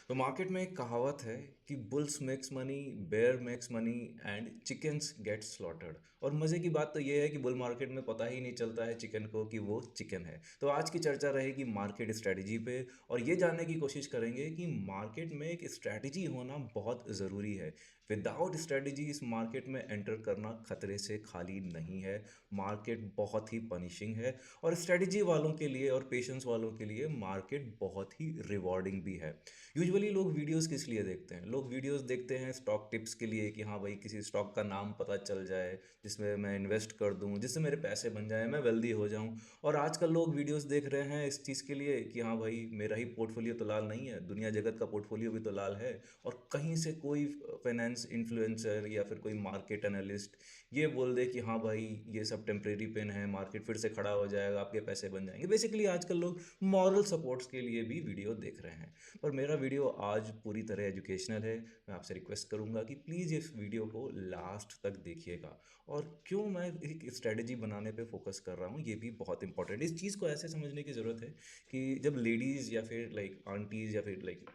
तो मार्केट में एक कहावत है कि bulls makes money, bear makes money and chickens get slaughtered. और मज़े की बात तो ये है कि बुल मार्केट में पता ही नहीं चलता है चिकन को कि वो चिकन है। तो आज की चर्चा रहेगी मार्केट स्ट्रैटेजी पे, और ये जानने की कोशिश करेंगे कि मार्केट में एक स्ट्रैटेजी होना बहुत ज़रूरी है। विदाउट स्ट्रैटेजी इस मार्केट में एंटर करना खतरे से खाली नहीं है। मार्केट बहुत ही पनिशिंग है, और स्ट्रैटेजी वालों के लिए और पेशेंस वालों के लिए मार्केट बहुत ही रिवॉर्डिंग भी है। यूजुअली लोग वीडियोस किस लिए देखते हैं? लोग वीडियोस देखते हैं स्टॉक टिप्स के लिए कि हाँ भाई किसी स्टॉक का नाम पता चल जाए जिसमें मैं इन्वेस्ट कर दूं, जिससे मेरे पैसे बन जाए, मैं वेल्दी हो जाऊं। और आजकल लोग वीडियोस देख रहे हैं इस चीज़ के लिए कि हाँ भाई मेरा ही पोर्टफोलियो तो लाल नहीं है, दुनिया जगत का पोर्टफोलियो भी तो लाल है। और कहीं से कोई फाइनेंस इन्फ्लुएंसर या फिर कोई मार्केट एनालिस्ट ये बोल दे कि हाँ भाई ये सब टेम्परेरी पेन है, मार्केट फिर से खड़ा हो जाएगा, आपके पैसे बन जाएंगे। बेसिकली आजकल लोग मॉरल सपोर्ट्स के लिए भी वीडियो देख रहे हैं। पर मेरा वीडियो आज पूरी तरह एजुकेशनल है। मैं आपसे रिक्वेस्ट करूंगा कि प्लीज़ इस वीडियो को लास्ट तक देखिएगा। और क्यों मैं एक स्ट्रेटजी बनाने पे फोकस कर रहा हूँ ये भी बहुत इंपॉर्टेंट है। इस चीज़ को ऐसे समझने की ज़रूरत है कि जब लेडीज़ या फिर लाइक आंटीज़ या फिर लाइक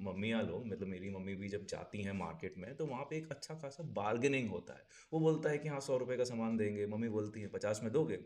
मम्मियाँ लोग, मतलब मेरी मम्मी भी जब जाती हैं मार्केट में, तो वहाँ पे एक अच्छा खासा बार्गेनिंग होता है। वो बोलता है कि हाँ 100 रुपये का सामान देंगे, मम्मी बोलती है 50 में दोगे?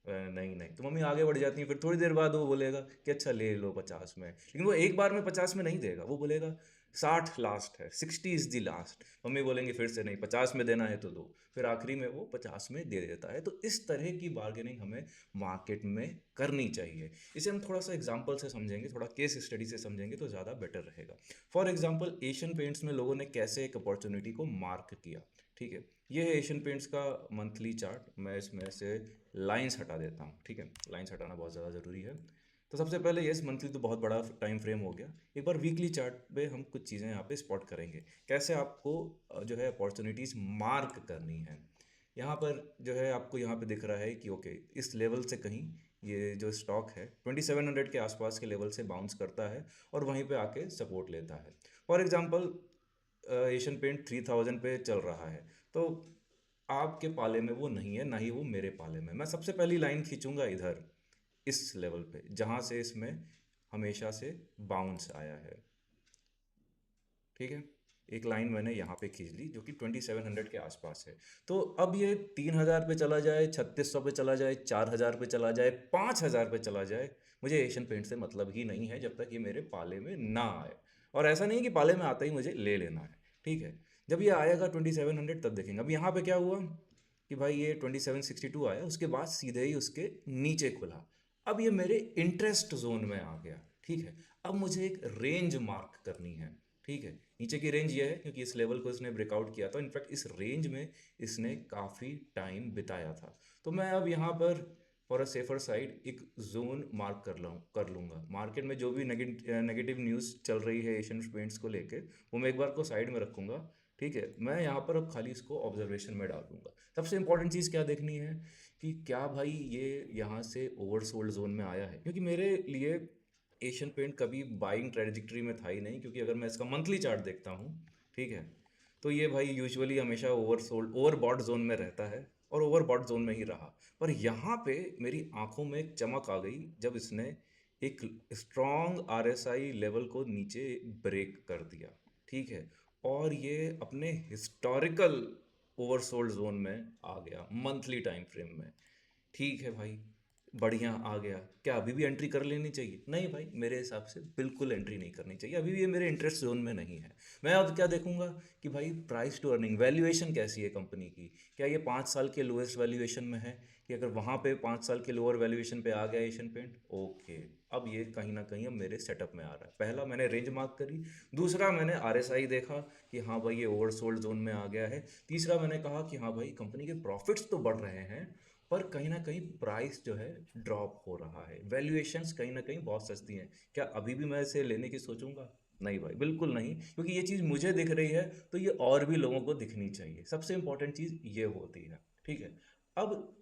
नहीं नहीं, तो मम्मी आगे बढ़ जाती है। फिर थोड़ी देर बाद वो बोलेगा कि अच्छा ले लो 50 में, लेकिन वो एक बार में 50 में नहीं देगा। वो बोलेगा 60 लास्ट है, 60 इज़ द लास्ट। मम्मी बोलेंगे फिर से नहीं, 50 में देना है तो दो। फिर आखिरी में वो 50 में दे देता है। तो इस तरह की बार्गेनिंग हमें मार्केट में करनी चाहिए। इसे हम थोड़ा सा एग्जाम्पल से समझेंगे, थोड़ा केस स्टडी से समझेंगे तो ज़्यादा बेटर रहेगा। फॉर एग्जाम्पल एशियन पेंट्स में लोगों ने कैसे एक अपॉर्चुनिटी को मार्क किया। ठीक है, ये है एशियन पेंट्स का मंथली चार्ट। मैं इसमें से लाइंस हटा देता हूँ। ठीक है, लाइंस हटाना बहुत ज़्यादा ज़रूरी है। तो सबसे पहले यस, मंथली तो बहुत बड़ा टाइम फ्रेम हो गया। एक बार वीकली चार्ट पे हम कुछ चीज़ें यहाँ पे स्पॉट करेंगे कैसे आपको जो है अपॉर्चुनिटीज़ मार्क करनी है। यहाँ पर जो है आपको यहाँ पे दिख रहा है कि ओके इस लेवल से कहीं ये जो स्टॉक है 2700 के आसपास के लेवल से बाउंस करता है और वहीं पे आके सपोर्ट लेता है। फॉर एग्जांपल एशियन पेंट 3000 पे चल रहा है, तो आपके पाले में वो नहीं है, ना ही वो मेरे पाले में। मैं सबसे पहली लाइन खींचूंगा इधर इस लेवल पे जहाँ से इसमें हमेशा से बाउंस आया है। ठीक है, एक लाइन मैंने यहाँ पे खींच ली जो कि 2700 के आसपास है। तो अब ये 3000 पे चला जाए, 3600 पे चला जाए, 4000 पे चला जाए, 5000 पे चला जाए, मुझे एशियन पेंट से मतलब ही नहीं है जब तक ये मेरे पाले में ना आए। और ऐसा नहीं है कि पाले में आते ही मुझे ले लेना है। ठीक है, जब ये आएगा 2700 तब देखेंगे। अब यहाँ पे क्या हुआ कि भाई ये 2762 आया, उसके बाद सीधे ही उसके नीचे खुला। अब ये मेरे इंटरेस्ट जोन में आ गया। ठीक है, अब मुझे एक रेंज मार्क करनी है। ठीक है, नीचे की रेंज ये है क्योंकि इस लेवल को इसने ब्रेकआउट किया था, इनफैक्ट इस रेंज में इसने काफ़ी टाइम बिताया था। तो मैं अब यहाँ पर फॉर अ सेफर साइड एक जोन मार्क कर लूँगा। मार्केट में जो भी नेगेटिव न्यूज़ चल रही है एशियन पेंट्स को लेके, वो मैं एक बार को साइड में रखूँगा। ठीक है, मैं यहाँ पर अब खाली इसको ऑब्जर्वेशन में डाल दूंगा। सबसे इंपॉर्टेंट चीज़ क्या देखनी है कि क्या भाई ये यहाँ से ओवरसोल्ड जोन में आया है, क्योंकि मेरे लिए एशियन पेंट कभी बाइंग ट्रेजेक्टरी में था ही नहीं। क्योंकि अगर मैं इसका मंथली चार्ट देखता हूँ, ठीक है, तो ये भाई यूजुअली हमेशा ओवरसोल्ड ओवरबॉट जोन में रहता है और ओवरबॉट जोन में ही रहा। पर यहाँ पे मेरी आंखों में एक चमक आ गई जब इसने एक स्ट्रॉन्ग आरएसआई लेवल को नीचे ब्रेक कर दिया। ठीक है, और ये अपने हिस्टोरिकल ओवरसोल्ड जोन में आ गया मंथली टाइम फ्रेम में। ठीक है भाई, बढ़िया आ गया। क्या अभी भी एंट्री कर लेनी चाहिए? नहीं भाई, मेरे हिसाब से बिल्कुल एंट्री नहीं करनी चाहिए। अभी भी ये मेरे इंटरेस्ट जोन में नहीं है। मैं अब क्या देखूंगा कि भाई प्राइस टू अर्निंग वैल्यूएशन कैसी है कंपनी की। क्या ये 5 साल के लोएस्ट वैल्यूएशन में है? कि अगर वहाँ पे 5 साल के लोअर वैल्यूएशन पे आ गया एशियन पेंट, ओके, अब ये कहीं ना कहीं अब मेरे सेटअप में आ रहा है। पहला मैंने रेंज मार्क करी, दूसरा मैंने आरएसआई देखा कि हाँ भाई ये ओवरसोल्ड जोन में आ गया है, तीसरा मैंने कहा कि हाँ भाई कंपनी के प्रॉफिट्स तो बढ़ रहे हैं पर कहीं ना कहीं प्राइस जो है ड्रॉप हो रहा है, वैल्यूएशंस कहीं ना कहीं बहुत सस्ती हैं। क्या अभी भी मैं इसे लेने की सोचूंगा? नहीं भाई, बिल्कुल नहीं, क्योंकि ये चीज़ मुझे दिख रही है तो ये और भी लोगों को दिखनी चाहिए। सबसे इंपॉर्टेंट चीज़ ये होती है। ठीक है, अब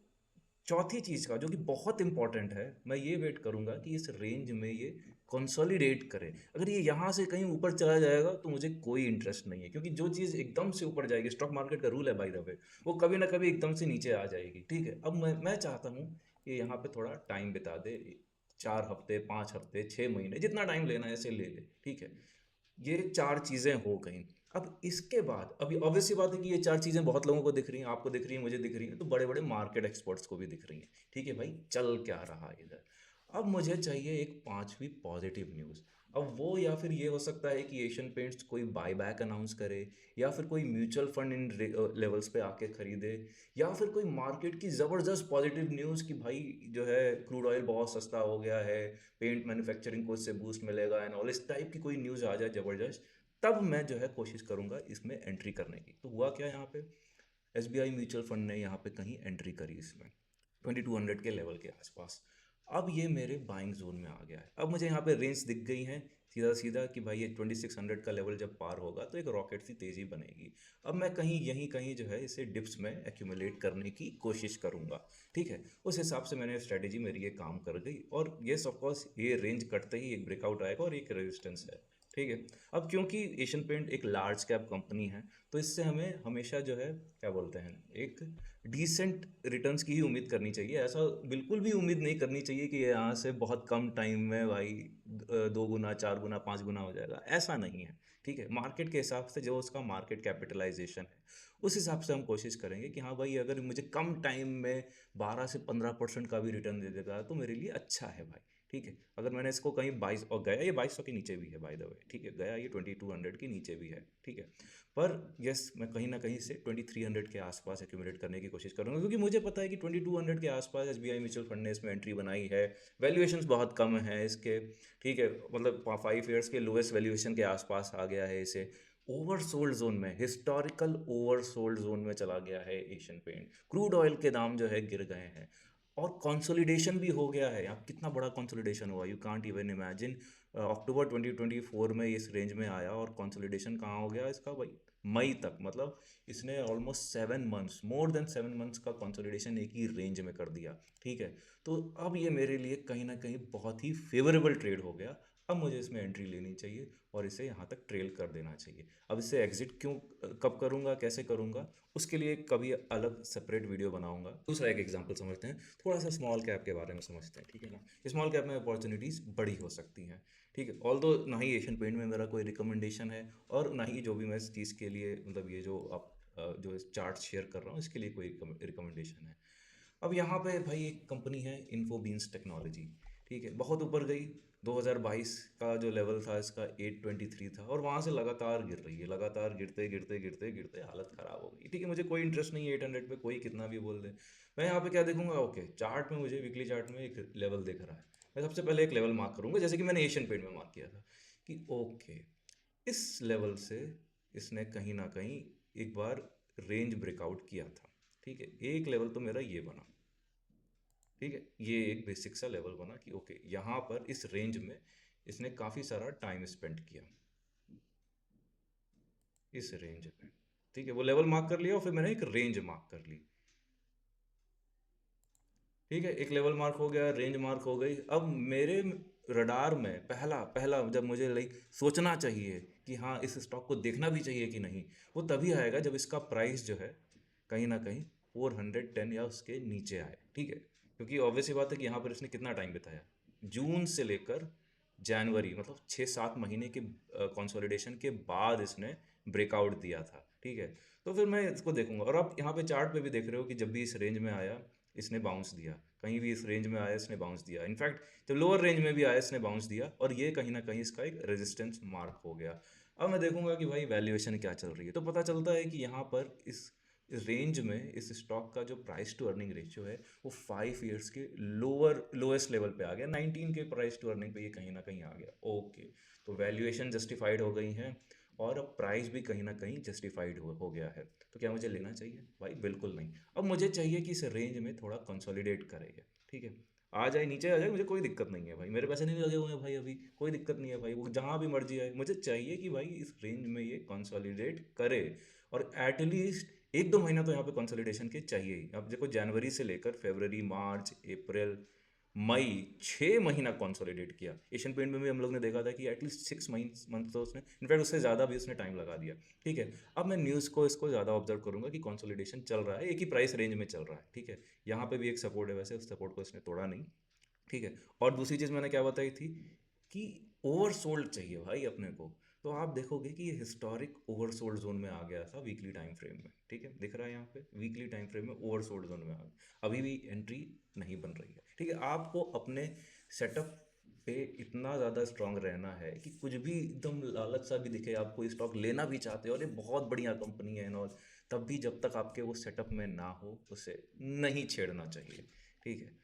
चौथी चीज़ का जो कि बहुत इंपॉर्टेंट है, मैं ये वेट करूंगा कि इस रेंज में ये कंसोलिडेट करे। अगर ये यहाँ से कहीं ऊपर चला जाएगा तो मुझे कोई इंटरेस्ट नहीं है, क्योंकि जो चीज़ एकदम से ऊपर जाएगी, स्टॉक मार्केट का रूल है बाय द वे, वो कभी ना कभी एकदम से नीचे आ जाएगी। ठीक है, अब मैं चाहता हूँ कि यहाँ पे थोड़ा टाइम बिता दे, 4 हफ्ते, 5 हफ्ते, 6 महीने, जितना टाइम लेना है इसे ले ले। ठीक है, ये 4 चीज़ें हो गईं। अब इसके बाद अभी ऑब्वियस सी बात है कि ये 4 चीज़ें बहुत लोगों को दिख रही हैं, आपको दिख रही हैं, मुझे दिख रही हैं, तो बड़े-बड़े मार्केट एक्सपर्ट्स को भी दिख रही हैं। ठीक है भाई, चल क्या रहा है इधर? अब मुझे चाहिए एक 5वीं पॉजिटिव न्यूज़। अब वो या फिर ये हो सकता है कि एशियन पेंट्स कोई बायबैक अनाउंस करे, या फिर कोई म्यूचुअल फंड इन लेवल्स पे आके खरीदे, या फिर कोई मार्केट की ज़बरदस्त पॉजिटिव न्यूज़ कि भाई जो है क्रूड ऑयल बहुत सस्ता हो गया है, पेंट मैन्युफैक्चरिंग को इससे बूस्ट मिलेगा एंड ऑल, इस टाइप की कोई न्यूज़ आ जाए ज़बरदस्त, तब मैं जो है कोशिश करूंगा इसमें एंट्री करने की। तो हुआ क्या यहाँ पे, एसबीआई म्यूचुअल फंड ने यहाँ पे कहीं एंट्री करी इसमें 2200 के लेवल के आसपास। अब ये मेरे बाइंग जोन में आ गया है। अब मुझे यहाँ पे रेंज दिख गई है सीधा सीधा कि भाई ये 2600 का लेवल जब पार होगा तो एक रॉकेट सी तेज़ी बनेगी। अब मैं कहीं यहीं कहीं जो है इसे डिप्स में एक्यूमुलेट करने की कोशिश करूंगा। ठीक है, उस हिसाब से मैंने स्ट्रेटेजी मेरी ये काम कर गई, और ये ऑफकोर्स ये रेंज कटते ही एक ब्रेकआउट आएगा और एक रेजिस्टेंस है। ठीक है। अब क्योंकि एशियन पेंट एक लार्ज कैप कंपनी है, तो इससे हमें हमेशा जो है क्या बोलते हैं, एक डिसेंट रिटर्न्स की ही उम्मीद करनी चाहिए। ऐसा बिल्कुल भी उम्मीद नहीं करनी चाहिए कि ये यहाँ से बहुत कम टाइम में भाई 2 गुना 4 गुना 5 गुना हो जाएगा, ऐसा नहीं है। ठीक है, मार्केट के हिसाब से जो उसका मार्केट कैपिटलाइजेशन है उस हिसाब से हम कोशिश करेंगे कि हाँ भाई अगर मुझे कम टाइम में 12 से 15% का भी रिटर्न दे देगा तो मेरे लिए अच्छा है भाई। ठीक है, अगर मैंने इसको कहीं 22 और गया, ये 2200 के नीचे भी है बाय द वे। ठीक है, गया ये 2200 के नीचे भी है। ठीक है, पर यस मैं कहीं ना कहीं से 2300 के आसपास एक्यूमुलेट करने की कोशिश करूंगा, क्योंकि मुझे पता है कि 2200 के आसपास एसबीआई म्यूचुअल फंड ने इसमें एंट्री बनाई है। वैल्यूएशंस बहुत कम है इसके। ठीक है, मतलब 5 ईयर्स के लोएस्ट वैल्यूएशन के आसपास आ गया है इसे। ओवरसोल्ड जोन में, हिस्टोरिकल ओवरसोल्ड जोन में चला गया है एशियन पेंट। क्रूड ऑयल के दाम जो है गिर गए हैं, और कंसोलिडेशन भी हो गया है। अब कितना बड़ा कंसोलिडेशन हुआ, यू कांट इवन इमेजिन। अक्टूबर 2024 में इस रेंज में आया, और कंसोलिडेशन कहाँ हो गया इसका भाई, मई तक। मतलब इसने almost 7 months, more than 7 months का कंसोलिडेशन एक ही रेंज में कर दिया। ठीक है, तो अब ये मेरे लिए कहीं ना कहीं बहुत ही फेवरेबल ट्रेड हो गया। अब मुझे इसमें एंट्री लेनी चाहिए और इसे यहाँ तक ट्रेल कर देना चाहिए। अब इससे एग्जिट क्यों, कब करूँगा, कैसे करूँगा, उसके लिए कभी अलग सेपरेट वीडियो बनाऊंगा। दूसरा एक एग्जांपल समझते हैं, थोड़ा सा स्मॉल कैप के बारे में समझते हैं। ठीक है ना, स्मॉल कैप में अपॉर्चुनिटीज़ बड़ी हो सकती हैं। ठीक है, ऑल दो ना ही एशियन पेंट में मेरा कोई रिकमेंडेशन है, और ना ही जो भी मैं इस चीज़ के लिए, मतलब ये जो आप जो चार्ट शेयर कर रहा हूँ इसके लिए कोई रिकमेंडेशन है। अब यहाँ पे भाई एक कंपनी है इन्फोबीन्स टेक्नोलॉजी। ठीक है, बहुत ऊपर गई। 2022 का जो लेवल था इसका 823 था, और वहाँ से लगातार गिर रही है, लगातार गिरते गिरते गिरते गिरते हालत ख़राब हो गई। ठीक है, मुझे कोई इंटरेस्ट नहीं है 800 पे, कोई कितना भी बोल दे। मैं यहाँ पे क्या देखूंगा, ओके चार्ट में मुझे वीकली चार्ट में एक लेवल दिख रहा है। मैं सबसे पहले एक लेवल मार्क करूंगा, जैसे कि मैंने एशियन पेंट में मार्क किया था कि ओके इस लेवल से इसने कहीं ना कहीं एक बार रेंज ब्रेकआउट किया था। ठीक है, एक लेवल तो मेरा ये बना। ठीक है, ये एक बेसिक सा लेवल बना कि ओके यहाँ पर इस रेंज में इसने काफ़ी सारा टाइम स्पेंड किया इस रेंज में। ठीक है, वो लेवल मार्क कर लिया, और फिर मैंने एक रेंज मार्क कर ली। ठीक है, एक लेवल मार्क हो गया, रेंज मार्क हो गई। अब मेरे रडार में पहला पहला जब मुझे लाइक सोचना चाहिए कि हाँ इस स्टॉक को देखना भी चाहिए कि नहीं, वो तभी आएगा जब इसका प्राइस जो है कहीं ना कहीं 410 या उसके नीचे आए। ठीक है, क्योंकि ऑब्वियस ही बात है कि यहाँ पर इसने कितना टाइम बिताया, जून से लेकर जनवरी, मतलब 6-7 महीने के कंसोलिडेशन के बाद इसने ब्रेकआउट दिया था। ठीक है, तो फिर मैं इसको देखूंगा, और आप यहाँ पे चार्ट पे भी देख रहे हो कि जब भी इस रेंज में आया इसने बाउंस दिया, कहीं भी इस रेंज में आया इसने बाउंस दिया, इनफैक्ट जब लोअर रेंज में भी आया इसने बाउंस दिया, और ये कहीं ना कहीं इसका एक रेजिस्टेंस मार्क हो गया। अब मैं देखूंगा कि भाई वैल्यूएशन क्या चल रही है, तो पता चलता है कि यहाँ पर इस रेंज में इस स्टॉक का जो प्राइस टू अर्निंग रेशियो है वो 5 ईयर्स के लोएस्ट लेवल पे आ गया, 19 के प्राइस टू अर्निंग पे ये कहीं ना कहीं आ गया। ओके, तो वैल्यूएशन जस्टिफाइड हो गई है, और अब प्राइस भी कहीं ना कहीं जस्टिफाइड हो गया है। तो क्या मुझे लेना चाहिए भाई, बिल्कुल नहीं। अब मुझे चाहिए कि इस रेंज में थोड़ा कंसोलिडेट करे ये। ठीक है, आ जाए नीचे आ जाए, मुझे कोई दिक्कत नहीं है भाई, मेरे पैसे नहीं लगे हुए हैं भाई, अभी कोई दिक्कत नहीं है भाई, वो जहाँ भी मर्जी आए, मुझे चाहिए कि भाई इस रेंज में ये कंसोलिडेट करे। और एटलीस्ट 1-2 महीना तो यहाँ पे कंसोलिडेशन के चाहिए ही। अब देखो जनवरी से लेकर फरवरी, मार्च, अप्रैल, मई, 6 महीना कंसोलिडेट किया। एशियन पेंट में भी हम लोग ने देखा था कि एटलीस्ट 6 मंथ तो उसने, इनफैक्ट उससे ज़्यादा भी उसने टाइम लगा दिया। ठीक है, अब मैं न्यूज़ को इसको ज़्यादा ऑब्जर्व करूंगा कि कंसोलिडेशन चल रहा है, एक ही प्राइस रेंज में चल रहा है। ठीक है, यहाँ पे भी एक सपोर्ट है, वैसे उस सपोर्ट को इसने तोड़ा नहीं। ठीक है, और दूसरी चीज़ मैंने क्या बताई थी कि ओवरसोल्ड चाहिए भाई अपने को। तो आप देखोगे कि ये हिस्टोरिक ओवरसोल्ड जोन में आ गया था वीकली टाइम फ्रेम में, ठीक है, दिख रहा है यहाँ पे वीकली टाइम फ्रेम में ओवरसोल्ड जोन में आ गया, अभी भी एंट्री नहीं बन रही है, ठीक है। आपको अपने सेटअप पे इतना ज़्यादा स्ट्रांग रहना है कि कुछ भी एकदम लालच सा भी दिखे, आपको स्टॉक लेना भी चाहते हो और ये बहुत बढ़िया कंपनी है एंड ऑल, तब भी जब तक आपके वो सेटअप में ना हो उसे नहीं छेड़ना चाहिए, ठीक है।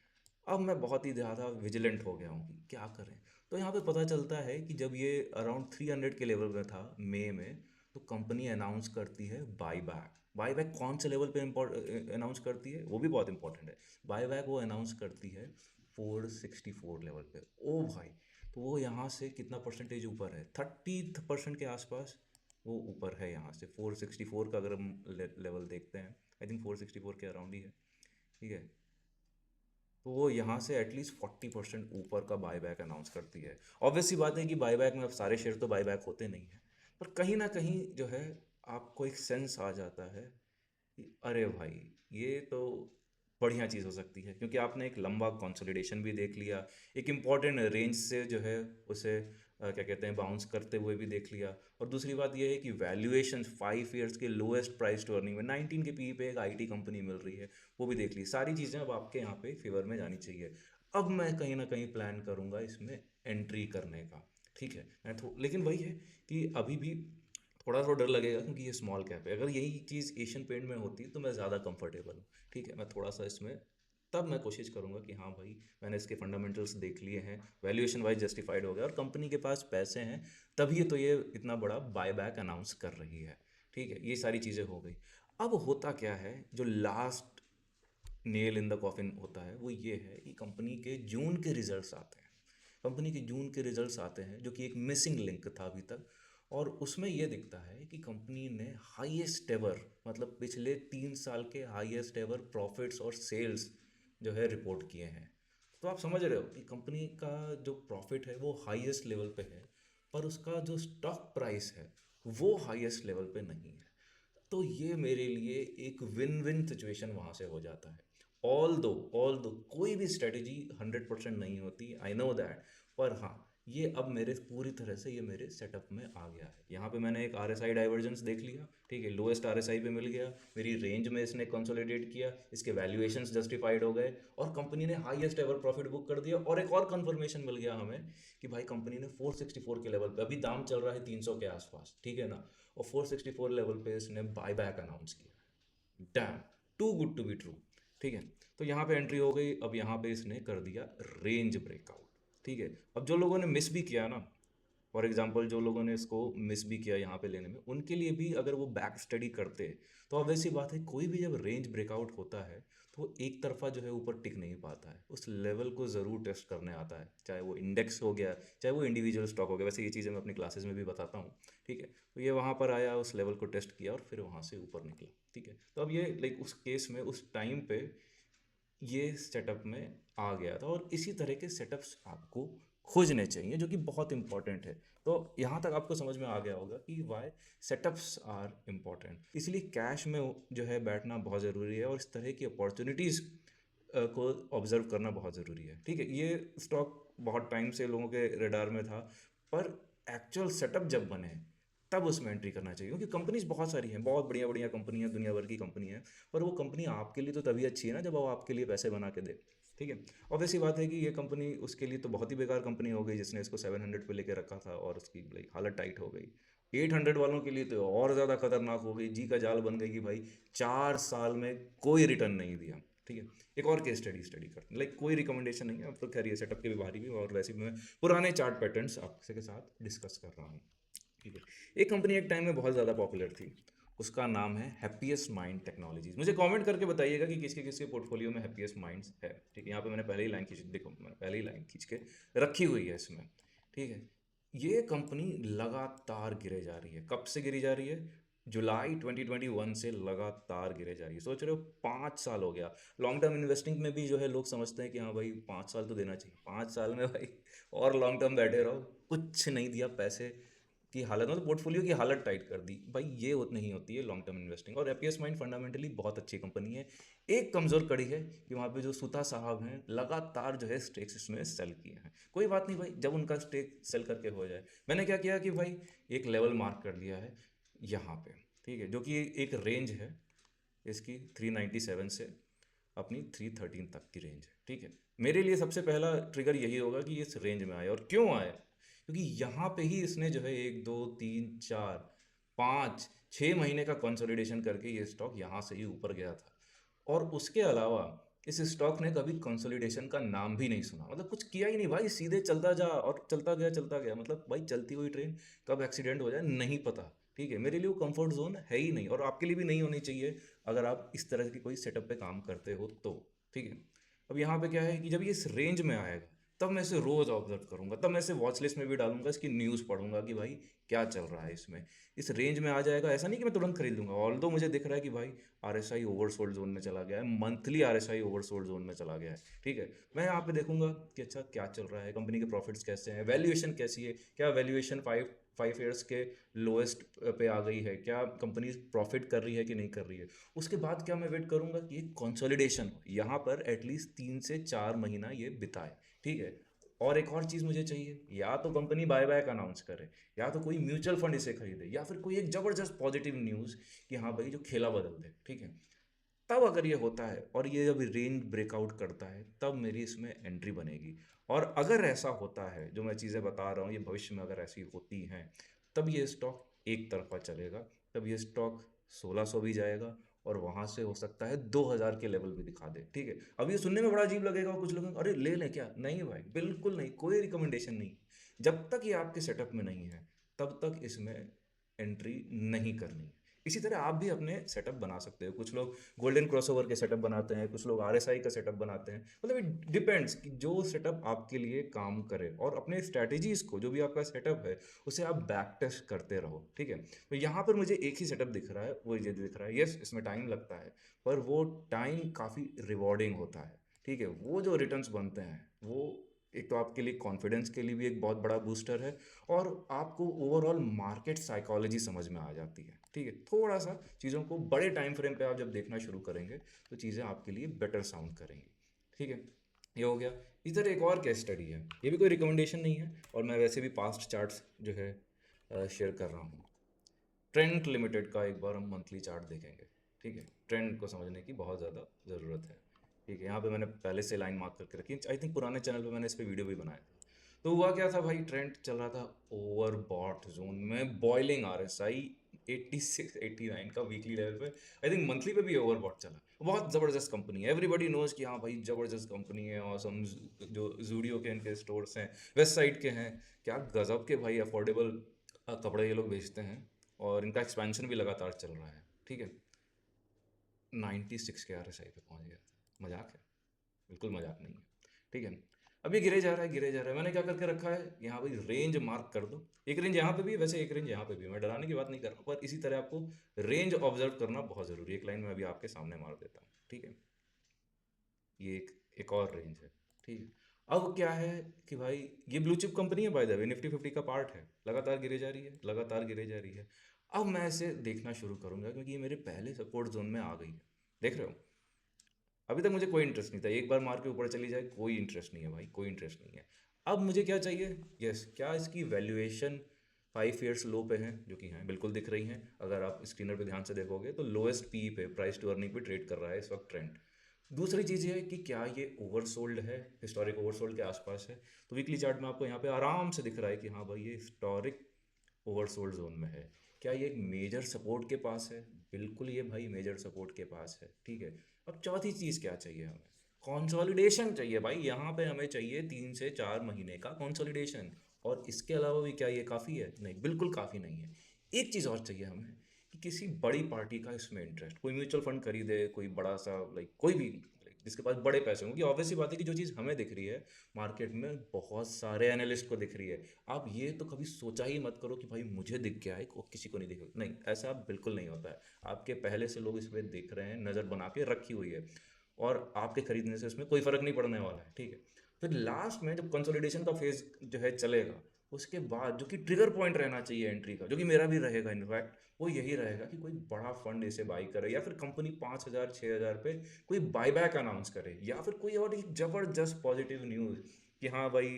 अब मैं बहुत ही ज़्यादा विजिलेंट हो गया हूँ कि क्या करें। तो यहाँ पे पता चलता है कि जब ये अराउंड 300 के लेवल में था मई में, तो कंपनी अनाउंस करती है बाई बैक। बाई बैक कौन से लेवल पे अनाउंस करती है, वो भी बहुत इंपॉर्टेंट है। बाई बैक वो अनाउंस करती है 464 लेवल पे। ओ भाई, तो वो यहाँ से कितना परसेंटेज ऊपर है, 30% के आसपास वो ऊपर है यहाँ से। 464 का अगर हम लेवल देखते हैं, आई थिंक 464 के अराउंड ही है, ठीक है। तो वो यहाँ से एटलीस्ट 40% ऊपर का बायबैक अनाउंस करती है। ऑब्वियस सी बात है कि बायबैक में अब सारे शेयर तो बायबैक होते नहीं हैं, पर कहीं ना कहीं जो है आपको एक सेंस आ जाता है कि अरे भाई, ये तो बढ़िया चीज़ हो सकती है, क्योंकि आपने एक लंबा कंसोलिडेशन भी देख लिया, एक इम्पॉर्टेंट रेंज से जो है उसे क्या कहते हैं बाउंस करते हुए भी देख लिया। और दूसरी बात यह है कि वैल्यूएशन 5 ईयर्स के लोएस्ट प्राइस टू अर्निंग में 19 के पी पे एक आईटी कंपनी मिल रही है, वो भी देख ली। सारी चीज़ें अब आपके यहाँ पे फेवर में जानी चाहिए। अब मैं कहीं ना कहीं प्लान करूँगा इसमें एंट्री करने का, ठीक है। लेकिन वही है कि अभी भी थोड़ा सा डर लगेगा, क्योंकि ये स्मॉल कैप है। अगर यही चीज़ एशियन पेंट में होती तो मैं ज़्यादा कंफर्टेबल हूँ, ठीक है। मैं थोड़ा सा इसमें तब मैं कोशिश करूँगा कि हाँ भाई, मैंने इसके फंडामेंटल्स देख लिए हैं, वैल्यूएशन वाइज जस्टिफाइड हो गया और कंपनी के पास पैसे हैं, तभी तो ये इतना बड़ा बाय बैक अनाउंस कर रही है, ठीक है। ये सारी चीज़ें हो गई। अब होता क्या है, जो last nail in the coffin होता है वो ये है कि कंपनी के जून के रिजल्ट्स आते हैं। कंपनी के जून के रिजल्ट्स आते हैं, जो कि एक मिसिंग लिंक था अभी तक। और उसमें ये दिखता है कि कंपनी ने हाईएस्ट एवर, मतलब पिछले 3 साल के हाईएस्ट एवर प्रॉफिट्स और सेल्स जो है रिपोर्ट किए हैं। तो आप समझ रहे हो कि कंपनी का जो प्रॉफिट है वो हाईएस्ट लेवल पे है, पर उसका जो स्टॉक प्राइस है वो हाईएस्ट लेवल पे नहीं है। तो ये मेरे लिए एक विन विन सिचुएशन वहाँ से हो जाता है। ऑल दो कोई भी स्ट्रेटजी 100% नहीं होती, आई नो दैट, पर हाँ, ये अब मेरे पूरी तरह से ये मेरे सेटअप में आ गया है। यहाँ पे मैंने एक आरएसआई डाइवर्जेंस देख लिया, ठीक है, लोएस्ट आरएसआई पे मिल गया, मेरी रेंज में इसने कंसोलिडेट किया, इसके वैल्यूएशंस जस्टिफाइड हो गए और कंपनी ने हाईएस्ट एवर प्रॉफिट बुक कर दिया। और एक और कंफर्मेशन मिल गया हमें कि भाई कंपनी ने 464 के लेवल पे, अभी दाम चल रहा है 300 के आसपास, ठीक है ना, और 464 लेवल पे इसने बाय बैक अनाउंस किया। Damn, too good to be true, ठीक है। तो यहाँ पे एंट्री हो गई। अब यहाँ पे इसने कर दिया रेंज ब्रेकआउट, ठीक है। अब जो लोगों ने मिस भी किया ना, फॉर एग्जाम्पल जो लोगों ने इसको मिस भी किया यहाँ पे लेने में, उनके लिए भी अगर वो बैक स्टडी करते, तो अब वैसी बात है, कोई भी जब रेंज ब्रेकआउट होता है तो वो एक तरफा जो है ऊपर टिक नहीं पाता है, उस लेवल को ज़रूर टेस्ट करने आता है, चाहे वो इंडेक्स हो गया, चाहे वो इंडिविजुअल स्टॉक हो गया। वैसे ये चीज़ें मैं अपनी क्लासेस में भी बताता हूँ, ठीक है। तो ये वहाँ पर आया, उस लेवल को टेस्ट किया और फिर वहाँ से ऊपर निकला, ठीक है। तो अब ये लाइक उस केस में उस टाइम पे ये सेटअप में आ गया था, और इसी तरह के सेटअप्स आपको खोजने चाहिए, जो कि बहुत इंपॉर्टेंट है। तो यहाँ तक आपको समझ में आ गया होगा कि वाई सेटअप्स आर इम्पॉर्टेंट। इसलिए कैश में जो है बैठना बहुत ज़रूरी है, और इस तरह की अपॉर्चुनिटीज़ को ऑब्जर्व करना बहुत ज़रूरी है, ठीक है। ये स्टॉक बहुत टाइम से लोगों के रडार में था, पर एक्चुअल सेटअप जब बने तब उसमें एंट्री करना चाहिए, क्योंकि कंपनीज बहुत सारी हैं, बहुत बढ़िया बढ़िया कंपनी है, दुनिया भर की कंपनी है। पर वो कंपनी आपके लिए तो तभी अच्छी है ना, जब वो आपके लिए पैसे बना के दे, ठीक है। ऑब्वियस सी बात है कि ये कंपनी उसके लिए तो बहुत ही बेकार कंपनी हो गई, जिसने इसको 700 पे लेके रखा था और उसकी लाइक हालत टाइट हो गई। 800 वालों के लिए तो और ज़्यादा खतरनाक हो गई, जी का जाल बन गई कि भाई 4 साल में कोई रिटर्न नहीं दिया, ठीक है। एक और केस स्टडी स्टडी करते, लाइक कोई रिकमेंडेशन नहीं है, अब तो खैर ये सेटअप के भी बाहरी भी, और वैसे भी मैं पुराने चार्ट पैटर्न्स आपसे के साथ डिस्कस कर रहा हूँ, ठीक है। एक कंपनी एक टाइम में बहुत ज़्यादा पॉपुलर थी, उसका नाम है हैप्पीएस्ट माइंड टेक्नोलॉजीज। मुझे कमेंट करके बताइएगा कि किसके किसके पोर्टफोलियो में हैप्पीएस्ट माइंड्स है, ठीक है। यहाँ पे मैंने पहले ही लाइन खींच, देखो मैंने पहले ही लाइन खींच के रखी हुई है इसमें, ठीक है। ये कंपनी लगातार गिरे जा रही है। कब से गिरी जा रही है? जुलाई 2021 से लगातार गिरे जा रही है। सोच रहे हो, 5 साल हो गया। लॉन्ग टर्म इन्वेस्टिंग में भी जो है लोग समझते हैं कि हाँ भाई 5 साल तो देना चाहिए, 5 साल में भाई और लॉन्ग टर्म बैठे रहो, कुछ नहीं दिया पैसे, की हालत, मतलब पोर्टफोलियो की हालत टाइट कर दी भाई, ये नहीं होती है लॉन्ग टर्म इन्वेस्टिंग। और एपीएस माइंड फंडामेंटली बहुत अच्छी कंपनी है। एक कमज़ोर कड़ी है कि वहाँ पे जो सुता साहब हैं लगातार जो है स्टेक्स इसमें सेल किए हैं। कोई बात नहीं भाई, जब उनका स्टेक सेल करके हो जाए, मैंने क्या किया कि भाई एक लेवल मार्क कर लिया है यहाँ पे, ठीक है, जो कि एक रेंज है इसकी 397 से अपनी 313 तक की रेंज है, ठीक है। मेरे लिए सबसे पहला ट्रिगर यही होगा कि इस रेंज में आए, और क्यों आए, क्योंकि यहाँ पे ही इसने जो है 1 2 3 4 5 6 महीने का कंसोलिडेशन करके ये स्टॉक यहाँ से ही ऊपर गया था। और उसके अलावा इस स्टॉक ने कभी कंसोलिडेशन का नाम भी नहीं सुना, मतलब कुछ किया ही नहीं भाई, सीधे चलता जा और चलता गया, मतलब भाई चलती हुई ट्रेन कब एक्सीडेंट हो जाए नहीं पता, ठीक है। मेरे लिए वो कंफर्ट जोन है ही नहीं, और आपके लिए भी नहीं होनी चाहिए अगर आप इस तरह की कोई सेटअप पे काम करते हो तो, ठीक है। अब यहाँ पे क्या है कि जब ये इस रेंज में आएगा तब मैं इसे रोज़ ऑब्जर्व करूंगा, तब मैं इसे वॉच लिस्ट में भी डालूंगा, इसकी न्यूज़ पढ़ूंगा कि भाई क्या चल रहा है इसमें। इस रेंज में आ जाएगा, ऐसा नहीं कि मैं तुरंत खरीद लूंगा, ऑल्दो मुझे दिख रहा है कि भाई आरएसआई ओवरसोल्ड जोन में चला गया है, मंथली आरएसआई ओवरसोल्ड जोन में चला गया है, ठीक है। मैं यहाँ पे देखूंगा कि अच्छा क्या चल रहा है, कंपनी के प्रॉफिट्स कैसे हैं, वैल्यूएशन कैसी है, क्या वैल्यूएशन 5 ईयर्स के लोएस्ट पे आ गई है, क्या कंपनी प्रॉफिट कर रही है कि नहीं कर रही है। उसके बाद क्या मैं वेट करूंगा कि एक कंसोलिडेशन हो यहाँ पर, एटलीस्ट 3 से 4 महीना ये बिताए, ठीक है। और एक और चीज़ मुझे चाहिए, या तो कंपनी बाय बाय का अनाउंस करे, या तो कोई म्यूचुअल फंड इसे खरीदे, या फिर कोई एक जबरदस्त पॉजिटिव न्यूज़ कि हाँ भाई जो खेला बदल दे, ठीक है। तब अगर ये होता है और ये जब रेंज ब्रेकआउट करता है तब मेरी इसमें एंट्री बनेगी। और अगर ऐसा होता है जो मैं चीज़ें बता रहा हूँ ये भविष्य में अगर ऐसी होती हैं, तब ये स्टॉक एक तरफा चलेगा, तब ये स्टॉक 1600 भी जाएगा, और वहाँ से हो सकता है 2000 के लेवल भी दिखा दे, ठीक है। अब ये सुनने में बड़ा अजीब लगेगा, कुछ लोग अरे ले लें क्या, नहीं भाई बिल्कुल नहीं, कोई रिकमेंडेशन नहीं। जब तक ये आपके सेटअप में नहीं है तब तक इसमें एंट्री नहीं करनी है। इसी तरह आप भी अपने सेटअप बना सकते हो, कुछ लोग गोल्डन क्रॉसओवर के सेटअप बनाते हैं, कुछ लोग आरएसआई का सेटअप बनाते हैं, मतलब इट डिपेंड्स कि जो सेटअप आपके लिए काम करे, और अपने स्ट्रैटेजीज को जो भी आपका सेटअप है उसे आप बैक टेस्ट करते रहो, ठीक है। तो यहाँ पर मुझे एक ही सेटअप दिख रहा है, वो ये दिख रहा है, यस इसमें टाइम लगता है, पर वो टाइम काफ़ी रिवॉर्डिंग होता है, ठीक है। वो जो रिटर्न्स बनते हैं वो एक तो आपके लिए कॉन्फिडेंस के लिए भी एक बहुत बड़ा बूस्टर है, और आपको ओवरऑल मार्केट साइकोलॉजी समझ में आ जाती है, ठीक है। थोड़ा सा चीज़ों को बड़े टाइम फ्रेम पे आप जब देखना शुरू करेंगे तो चीज़ें आपके लिए बेटर साउंड करेंगी, ठीक है। ये हो गया। इधर एक और केस स्टडी है, ये भी कोई रिकमेंडेशन नहीं है, और मैं वैसे भी पास्ट चार्ट्स जो है शेयर कर रहा हूँ। ट्रेंड लिमिटेड का एक बार हम मंथली चार्ट देखेंगे, ठीक है। ट्रेंड को समझने की बहुत ज़्यादा ज़रूरत है, ठीक है। यहाँ पे मैंने पहले से लाइन मार्क करके रखी, आई थिंक पुराने चैनल पे मैंने इस पे वीडियो भी बनाया था। तो हुआ क्या था भाई, ट्रेंड चल रहा था ओवरबॉट जोन में, बॉइलिंग आरएसआई 86 89 का वीकली लेवल पे, आई थिंक मंथली पे भी ओवरबॉट चला। बहुत ज़बरदस्त कंपनी है, एवरीबॉडी नोज कि हाँ भाई ज़बरदस्त कंपनी है, और जो जूडियो के इनके स्टोर्स हैं, वेस्ट साइड के हैं, क्या गज़ब के भाई अफोर्डेबल कपड़े ये लोग बेचते हैं, और इनका एक्सपेंशन भी लगातार चल रहा है, ठीक है। 96 के आरएसआई पे पहुंच गया था, मजाक है, बिल्कुल मजाक नहीं है, ठीक है। अब ये गिरे जा रहा है, गिरे जा रहा है, मैंने क्या करके रखा है यहाँ भाई, रेंज मार्क कर दो। एक रेंज यहाँ पे भी है, वैसे एक रेंज यहाँ पे भी है, मैं डराने की बात नहीं कर रहा हूँ, पर इसी तरह आपको रेंज ऑब्जर्व करना बहुत ज़रूरी है। एक लाइन में अभी आपके सामने मार देता हूँ, ठीक है। ये एक और रेंज है, ठीक है। अब क्या है कि भाई ये ब्लू चिप कंपनी है, बाय द वे निफ्टी 50 का पार्ट है, लगातार गिरे जा रही है, लगातार गिरे जा रही है। अब मैं इसे देखना शुरू करूंगा क्योंकि ये मेरे पहले सपोर्ट जोन में आ गई है, देख रहे हो। अभी तक मुझे कोई इंटरेस्ट नहीं था, एक बार मार के ऊपर चली जाए कोई इंटरेस्ट नहीं है भाई, कोई इंटरेस्ट नहीं है। अब मुझे क्या चाहिए, यस क्या इसकी वैल्यूएशन 5 ईयर्स लो पे है, जो कि हैं बिल्कुल दिख रही हैं, अगर आप स्क्रीनर पे ध्यान से देखोगे तो लोएस्ट पी पे, प्राइस टू अर्निंग पे ट्रेड कर रहा है इस वक्त ट्रेंड। दूसरी चीज़ ये है कि क्या ये ओवरसोल्ड है, हिस्टोरिक ओवरसोल्ड के आसपास है। तो वीकली चार्ट में आपको यहाँ पे आराम से दिख रहा है कि हाँ भाई ये हिस्टोरिक ओवरसोल्ड जोन में है। क्या ये एक मेजर सपोर्ट के पास है, बिल्कुल ये भाई मेजर सपोर्ट के पास है, ठीक है। अब चौथी चीज़ क्या चाहिए हमें, कंसोलिडेशन चाहिए भाई, यहाँ पे हमें चाहिए 3 से 4 महीने का कंसोलिडेशन। और इसके अलावा भी क्या ये काफ़ी है, नहीं बिल्कुल काफ़ी नहीं है। एक चीज़ और चाहिए हमें कि किसी बड़ी पार्टी का इसमें इंटरेस्ट, कोई म्यूचुअल फंड खरीदे, कोई बड़ा सा लाइक कोई भी जिसके पास बड़े पैसे होंगे। ऑब्वियस सी बात है कि जो चीज़ हमें दिख रही है मार्केट में बहुत सारे एनालिस्ट को दिख रही है। आप ये तो कभी सोचा ही मत करो कि भाई मुझे दिख गया है किसी को नहीं दिख, नहीं ऐसा बिल्कुल नहीं होता है। आपके पहले से लोग इस पर देख रहे हैं, नज़र बना के रखी हुई है, और आपके खरीदने से उसमें कोई फ़र्क नहीं पड़ने वाला है, ठीक है। फिर लास्ट में जब कंसोलिडेशन का फेज जो है चलेगा, उसके बाद जो कि ट्रिगर पॉइंट रहना चाहिए एंट्री का, जो कि मेरा भी रहेगा इनफैक्ट, वो यही रहेगा कि कोई बड़ा फंड इसे बाई करे, या फिर कंपनी 5,000 6,000 पे कोई बाईबैक अनाउंस करे, या फिर कोई और एक जबरदस्त पॉजिटिव न्यूज़ कि हाँ भाई,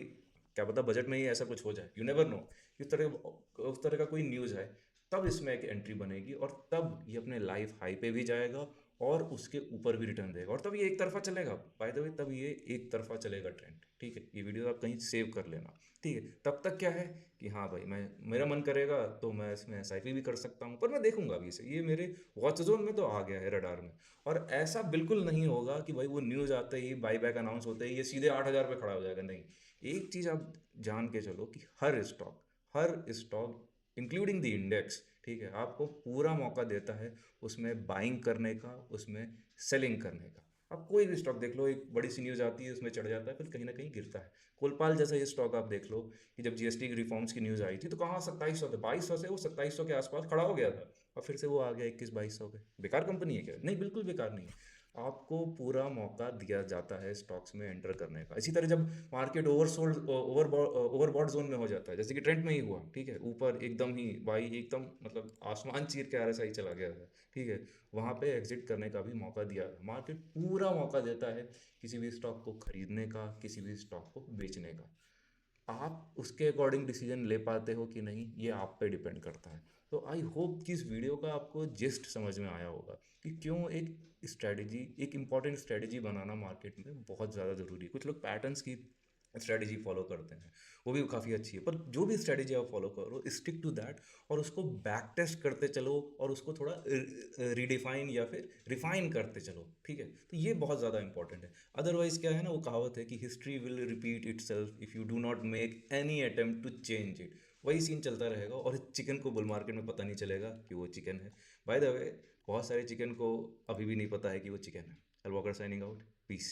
क्या पता बजट में ही ऐसा कुछ हो जाए, यू नेवर नो, उस तरह का कोई न्यूज़ है, तब इसमें एक एंट्री बनेगी, और तब ये अपने लाइफ हाई पे भी जाएगा और उसके ऊपर भी रिटर्न देगा, और तब ये एक तरफा चलेगा, बाय द वे, तब ये एक तरफा चलेगा ट्रेंड। ठीक है, ये वीडियो आप कहीं सेव कर लेना। ठीक है, तब तक क्या है कि हाँ भाई, मैं मेरा मन करेगा तो मैं इसमें एसआईपी भी कर सकता हूँ, पर मैं देखूंगा अभी इसे, ये मेरे वॉच जोन में तो आ गया है, रडार में। और ऐसा बिल्कुल नहीं होगा कि भाई वो न्यूज़ आते ही, बाई बैक अनाउंस होते ही ये सीधे 8,000 पे खड़ा हो जाएगा, नहीं। एक चीज़ आप जान के चलो कि हर स्टॉक इंक्लूडिंग द इंडेक्स, ठीक है, आपको पूरा मौका देता है उसमें बाइंग करने का, उसमें सेलिंग करने का। आप कोई भी स्टॉक देख लो, एक बड़ी सी न्यूज़ आती है, उसमें चढ़ जाता है, फिर कहीं ना कहीं गिरता है। कोलपाल जैसा ये स्टॉक आप देख लो, कि जब जीएसटी रिफॉर्म्स की न्यूज़ आई थी तो कहाँ 2700 थे, 2200 से वो 2700 के आसपास खड़ा हो गया था, और फिर से वो आ गया 21-2200 पे। बेकार कंपनी है क्या? नहीं, बिल्कुल बेकार नहीं है। आपको पूरा मौका दिया जाता है स्टॉक्स में एंटर करने का। इसी तरह जब मार्केट ओवरसोल्ड ओवरबॉट जोन में हो जाता है, जैसे कि ट्रेंड में ही हुआ, ठीक है, ऊपर एकदम ही भाई, एकदम मतलब आसमान चीर के आरएसआई चला गया था, ठीक है, वहाँ पे एग्जिट करने का भी मौका दिया। मार्केट पूरा मौका देता है किसी भी स्टॉक को खरीदने का, किसी भी स्टॉक को बेचने का। आप उसके अकॉर्डिंग डिसीजन ले पाते हो कि नहीं, ये आप पे डिपेंड करता है। तो आई होप कि इस वीडियो का आपको जिस्ट समझ में आया होगा कि क्यों एक इम्पॉर्टेंट स्ट्रेटजी बनाना मार्केट में बहुत ज़्यादा ज़रूरी है। कुछ लोग पैटर्न्स की स्ट्रेटजी फॉलो करते हैं, वो भी काफ़ी अच्छी है, पर जो भी स्ट्रेटजी आप फॉलो करो, स्टिक टू दैट, और उसको बैक टेस्ट करते चलो, और उसको थोड़ा रिडिफाइन या फिर रिफाइन करते चलो। ठीक है, तो ये बहुत ज़्यादा इंपॉर्टेंट है। अदरवाइज क्या है ना, वो कहावत है कि history will repeat itself if you do not make any attempt to change it. वही सीन चलता रहेगा, और चिकन को बुल मार्केट में पता नहीं चलेगा कि वो चिकन है। बाय द वे, बहुत सारे चिकन को अभी भी नहीं पता है कि वो चिकन है। अल वॉकर साइनिंग आउट, पीस।